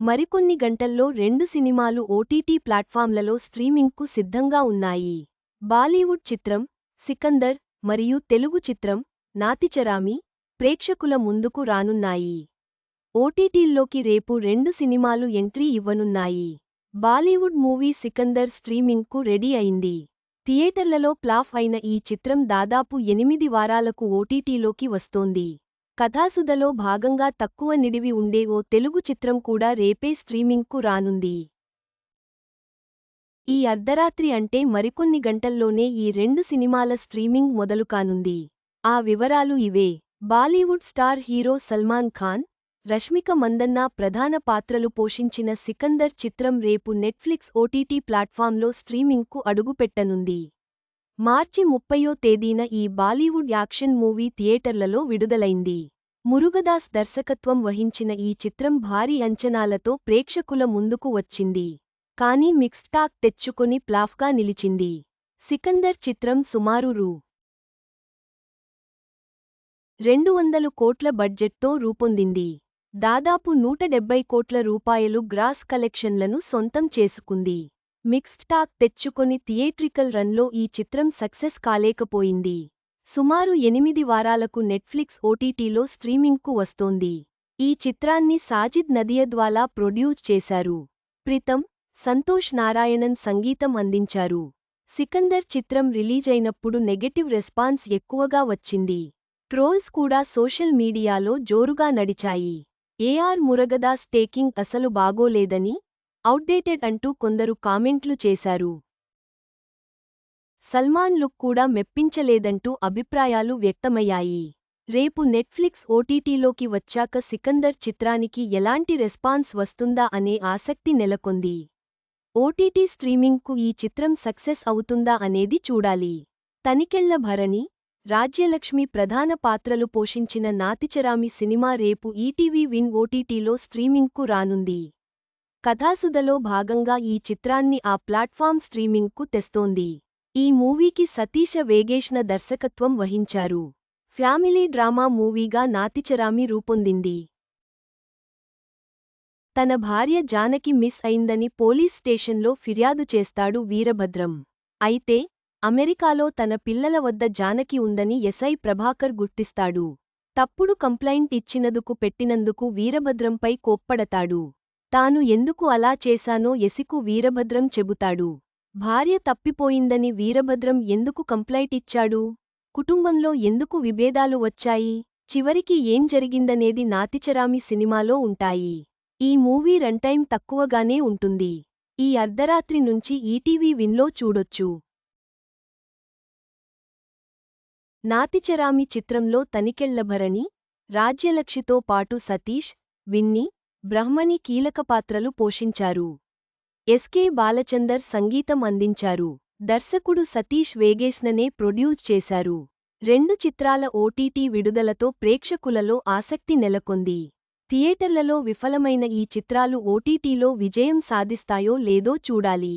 మరికొన్ని గంటల్లో 2 సినిమాలు ఓటీటీ ప్లాట్ఫామ్లలో స్ట్రీమింగ్కు సిద్ధంగా ఉన్నాయి. బాలీవుడ్ చిత్రం సికందర్ మరియు తెలుగు చిత్రం నాతిచరామి ప్రేక్షకుల ముందుకు రానున్నాయి. ఓటీటీల్లోకి రేపు 2 సినిమాలు ఎంట్రీ ఇవ్వనున్నాయి. బాలీవుడ్ మూవీ సికందర్ స్ట్రీమింగ్కు రెడీ అయింది. థియేటర్లలో ఫ్లాప్ అయిన ఈ చిత్రం దాదాపు 8 వారాలకు ఓటీటీలోకి వస్తోంది. కథాసుధలో భాగంగా తక్కువ నిడివి ఉండే ఓ తెలుగు చిత్రం కూడా రేపే స్ట్రీమింగ్కు రానుంది. ఈ అర్ధరాత్రి అంటే మరికొన్ని గంటల్లోనే ఈ 2 సినిమాల స్ట్రీమింగ్ మొదలుకానుంది. ఆ వివరాలు ఇవే. బాలీవుడ్ స్టార్ హీరో సల్మాన్ ఖాన్, రష్మిక మందన్న ప్రధాన పాత్రలు పోషించిన సికందర్ చిత్రం రేపు నెట్ఫ్లిక్స్ ఓటీటీ ప్లాట్ఫామ్లో స్ట్రీమింగ్కు అడుగుపెట్టనుంది. మార్చి 30వ తేదీన ఈ బాలీవుడ్ యాక్షన్ మూవీ థియేటర్లలో విడుదలైంది. మురుగదాస్ దర్శకత్వం వహించిన ఈ చిత్రం భారీ అంచనాలతో ప్రేక్షకుల ముందుకు వచ్చింది. కానీ మిక్స్డ్ టాక్ తెచ్చుకొని ఫ్లాప్గా నిలిచింది. సికందర్ చిత్రం సుమారు రూ. 200 కోట్ల బడ్జెట్తో రూపొందింది. దాదాపు 170 కోట్ల రూపాయలు గ్రాస్ కలెక్షన్లను సొంతం చేసుకుంది. మిక్స్డ్ టాక్ తెచ్చుకొని థియేట్రికల్ రన్లో ఈ చిత్రం సక్సెస్ కాలేకపోయింది. సుమారు 8 వారాలకు నెట్ఫ్లిక్స్ ఓటీటీలో స్ట్రీమింగ్కు వస్తోంది. ఈ చిత్రాన్ని సాజిద్ నదియద్వాలా ప్రొడ్యూస్ చేశారు. ప్రీతం, సంతోష్ నారాయణన్ సంగీతం అందించారు. సికందర్ చిత్రం రిలీజైనప్పుడు నెగెటివ్ రెస్పాన్స్ ఎక్కువగా వచ్చింది. ట్రోల్స్ కూడా సోషల్ మీడియాలో జోరుగా నడిచాయి. ఏఆర్ మురుగదాస్ టేకింగ్ అసలు బాగోలేదని, ఔట్డేటెడ్ అంటూ కొందరు కామెంట్లు చేశారు. సల్మాన్ లుక్ కూడా మెప్పించలేదంటూ అభిప్రాయాలు వ్యక్తమయ్యాయి. రేపు నెట్ఫ్లిక్స్ ఓటీటీలోకి వచ్చాక సికందర్ చిత్రానికి ఎలాంటి రెస్పాన్స్ వస్తుందా అనే ఆసక్తి నెలకొంది. ఓటీటీ స్ట్రీమింగ్కు ఈ చిత్రం సక్సెస్ అవుతుందా అనేది చూడాలి. తనికెళ్ల భరణి, రాజ్యలక్ష్మి ప్రధాన పాత్రలు పోషించిన నాతిచరామి సినిమా రేపు ఈటీవీ విన్ ఓటీటీలో స్ట్రీమింగ్కు రానుంది. కథాసుధలో భాగంగా ఈ చిత్రాన్ని ఆ ప్లాట్ఫామ్ స్ట్రీమింగ్కు తెస్తోంది. ఈ మూవీకి సతీశ వేగేశ్న దర్శకత్వం వహించారు. ఫ్యామిలీ డ్రామా మూవీగా నాతిచరామి రూపొందింది. తన భార్య జానకి మిస్ అయిందని పోలీస్ స్టేషన్లో ఫిర్యాదు చేస్తాడు వీరభద్రం. అయితే అమెరికాలో తన పిల్లల వద్ద జానకి ఉందని ఎస్ఐ ప్రభాకర్ గుర్తిస్తాడు. తప్పుడు కంప్లైంట్ ఇచ్చినందుకు పెట్టినందుకు వీరభద్రంపై కోప్పడతాడు. తాను ఎందుకు అలా చేశానో ఎసికు వీరభద్రం చెబుతాడు. భార్య తప్పిపోయిందని వీరభద్రం ఎందుకు కంప్లైంట్ ఇచ్చాడు? కుటుంబంలో ఎందుకు విభేదాలు వచ్చాయి? చివరికి ఏం జరిగిందనేది నాతిచరామి సినిమాలో ఉంటాయి. ఈ మూవీ రన్టైమ్ తక్కువగానే ఉంటుంది. ఈ అర్ధరాత్రి నుంచి ఈటీవీ విన్లో చూడొచ్చు. నాతిచరామి చిత్రంలో తనికెళ్లభరణి, రాజ్యలక్ష్మితో పాటు సతీష్, విన్నీ, బ్రహ్మణి కీలక పాత్రలు పోషించారు. ఎస్కే బాలచందర్ సంగీతం అందించారు. దర్శకుడు సతీష్ వేగేశ్ననే ప్రొడ్యూస్ చేశారు. 2 చిత్రాల ఓటీటీ విడుదలతో ప్రేక్షకులలో ఆసక్తి నెలకొంది. థియేటర్లలో విఫలమైన ఈ చిత్రాలు ఓటీటీలో విజయం సాధిస్తాయో లేదో చూడాలి.